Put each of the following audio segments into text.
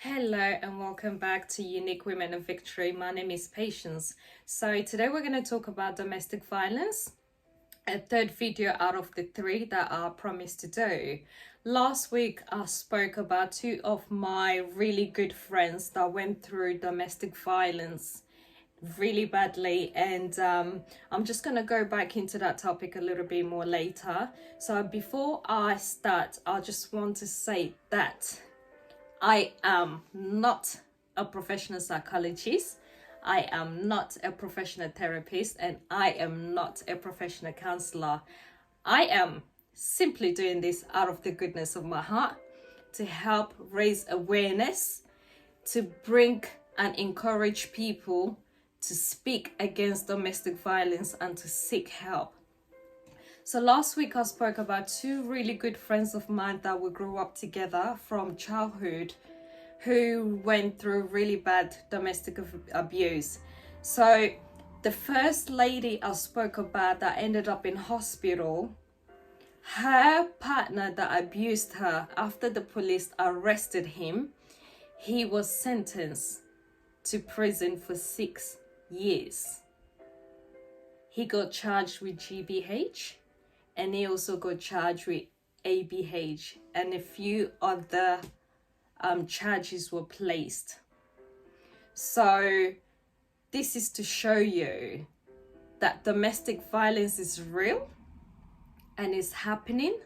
Hello and welcome back to Unique Women of Victory. My name is Patience. So today we're going to talk about domestic violence, a third video out of the three that I promised to do. Last week I spoke about two of my really good friends that went through domestic violence really badly, and I'm just going to go back into that topic a little bit more later. So before I start, I just want to say that I am not a professional psychologist. I am not a professional therapist, and I am not a professional counselor. I am simply doing this out of the goodness of my heart to help raise awareness, to bring and encourage people to speak against domestic violence and to seek help. So last week I spoke about two really good friends of mine that we grew up together from childhood who went through really bad domestic abuse. So the first lady I spoke about that ended up in hospital, her partner that abused her, after the police arrested him, he was sentenced to prison for 6 years. He got charged with GBH, and he also got charged with ABH, and a few other charges were placed. So this is to show you that domestic violence is real and is happening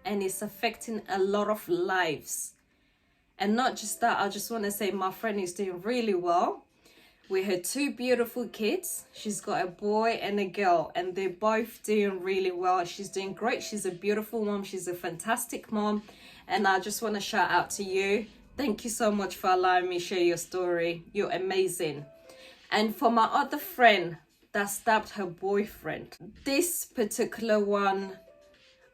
and it's affecting a lot of lives. And not just that, I just want to say my friend is doing really well. We had two beautiful kids. She's got a boy and a girl, and they're both doing really well. She's doing great. She's a beautiful mom. She's a fantastic mom. And I just want to shout out to you. Thank you so much for allowing me to share your story. You're amazing. And for my other friend that stabbed her boyfriend, this particular one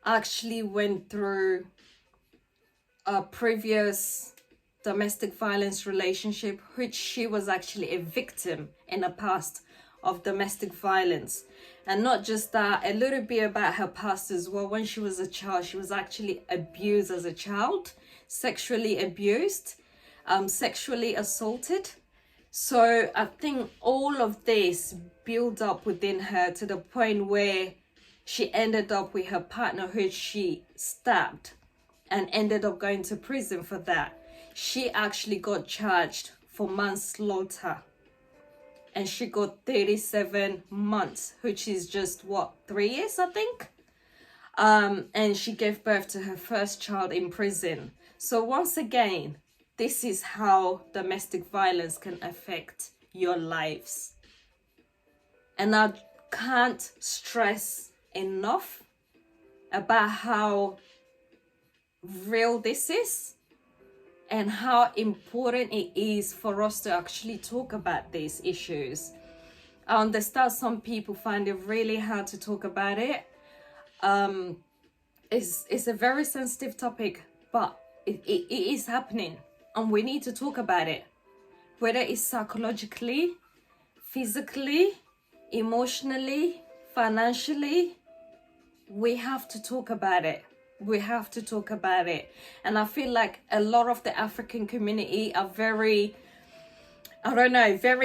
actually went through a previous domestic violence relationship, which she was actually a victim in the past of domestic violence. And not just that, a little bit about her past as well. When she was a child, she was actually abused as a child, sexually abused, sexually assaulted. So I think all of this built up within her to the point where she ended up with her partner, who she stabbed, and ended up going to prison for that. She actually got charged for manslaughter, and she got 37 months, which is just 3 years, I think. And she gave birth to her first child in prison. So once again, this is how domestic violence can affect your lives. And I can't stress enough about how real this is and how important it is for us to actually talk about these issues. I understand some people find it really hard to talk about it. It's a very sensitive topic, but it is happening, and we need to talk about it. Whether it's psychologically, physically, emotionally, financially, we have to talk about it. We have to talk about it. And I feel like a lot of the African community are very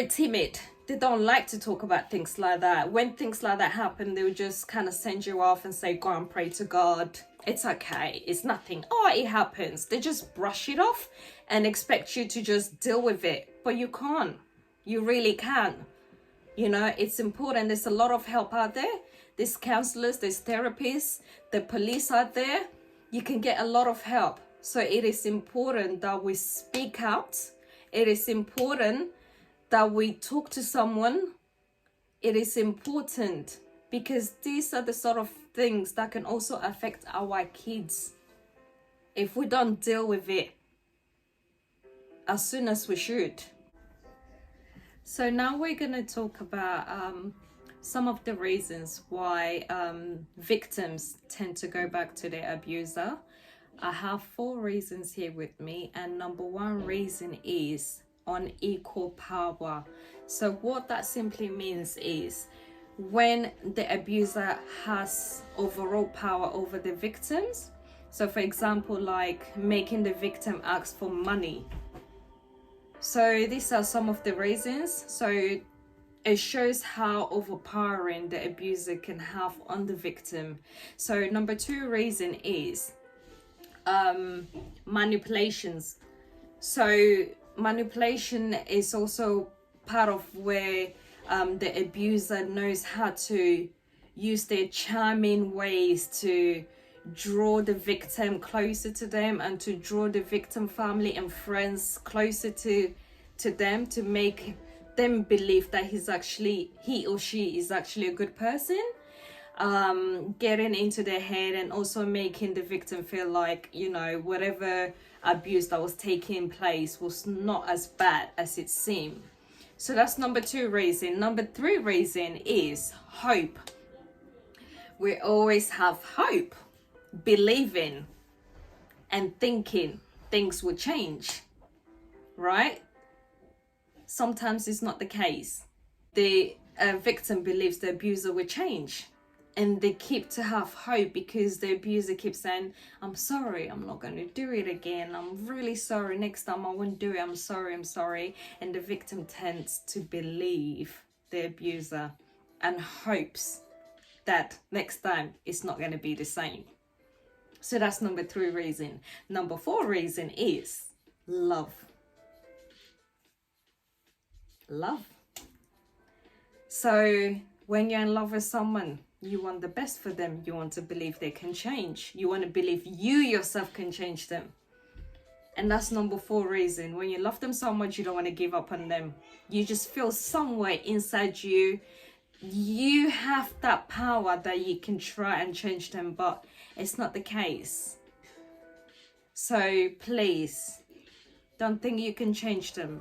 timid. They don't like to talk about things like that. When things like that happen, they'll just kind of send you off and say, go and pray to God. It's okay. It's nothing. Oh, it happens. They just brush it off and expect you to just deal with it. But you can't. You really can't. You know, it's important. There's a lot of help out there. There's counselors, there's therapists, the police out there. You can get a lot of help. So it is important that we speak out. It is important that we talk to someone. It is important because these are the sort of things that can also affect our kids if we don't deal with it as soon as we should. So now we're going to talk about some of the reasons why victims tend to go back to their abuser. I have 4 reasons here with me, and number 1 reason is unequal power. So what that simply means is when the abuser has overall power over the victims. So for example, like making the victim ask for money So these are some of the reasons. So it shows how overpowering the abuser can have on the victim. So number 2 reason is manipulations. So manipulation is also part of where the abuser knows how to use their charming ways to draw the victim closer to them, and to draw the victim family and friends closer to them, to make them believe that he or she is actually a good person, getting into their head, and also making the victim feel like, you know, whatever abuse that was taking place was not as bad as it seemed. So that's number 2 reason. Number 3 reason is hope. We always have hope, believing and thinking things will change, right? Sometimes it's not the case. The victim believes the abuser will change, and they keep to have hope because the abuser keeps saying, I'm sorry, I'm not going to do it again, I'm really sorry, next time I won't do it, I'm sorry. And the victim tends to believe the abuser and hopes that next time it's not going to be the same. So that's number 3 reason. Number 4 reason is love. Love. So when you're in love with someone, you want the best for them. You want to believe they can change. You want to believe you yourself can change them. And that's number 4 reason. When you love them so much, you don't want to give up on them. You just feel somewhere inside you, you have that power that you can try and change them, but it's not the case. So please, don't think you can change them.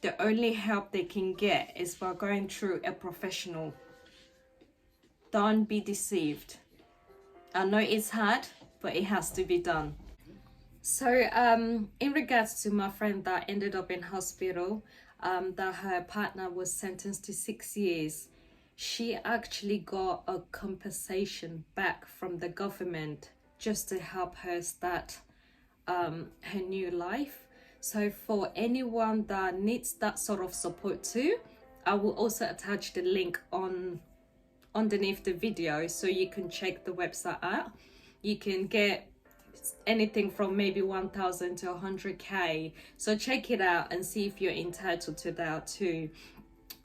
The only help they can get is by going through a professional. Don't be deceived. I know it's hard, but it has to be done. So in regards to my friend that ended up in hospital, that her partner was sentenced to 6 years, she actually got a compensation back from the government just to help her start her new life. So for anyone that needs that sort of support too, I will also attach the link underneath the video, so you can check the website out. You can get anything from maybe 1,000 to 100k, so check it out and see if you're entitled to that too.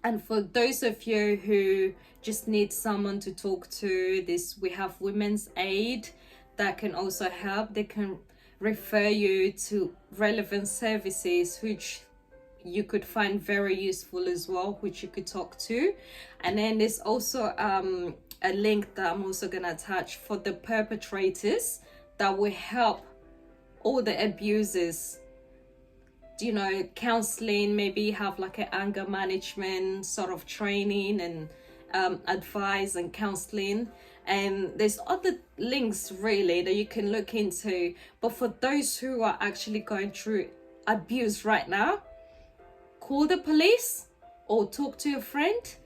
And for those of you who just need someone to talk to, we have Women's Aid that can also help. They can refer you to relevant services which you could find very useful as well, which you could talk to. And then there's also a link that I'm also gonna attach for the perpetrators that will help all the abusers, you know, counseling, maybe have like an anger management sort of training and advice and counseling. And there's other links really that you can look into. But for those who are actually going through abuse right now, call the police or talk to a friend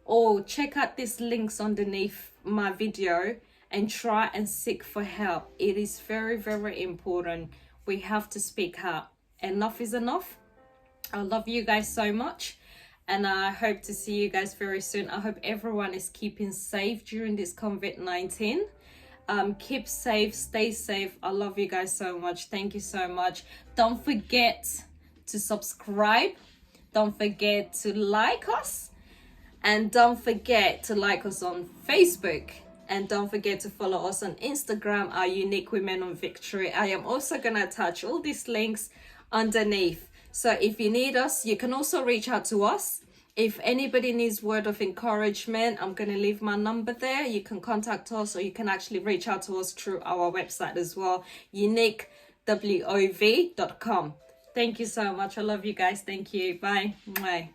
or check out these links underneath my video and try and seek for help. It is very, very important. We have to speak out. Enough is enough. I love you guys so much, and I hope to see you guys very soon. I hope everyone is keeping safe during this COVID-19. Keep safe, stay safe. I love you guys so much. Thank you so much. Don't forget to subscribe. Don't forget to like us, and don't forget to like us on Facebook, and don't forget to follow us on Instagram, our Unique Women on Victory. I am also gonna attach all these links underneath. So if you need us, you can also reach out to us. If anybody needs word of encouragement, I'm going to leave my number there. You can contact us, or you can actually reach out to us through our website as well, uniquewov.com. Thank you so much. I love you guys. Thank you. Bye. Bye.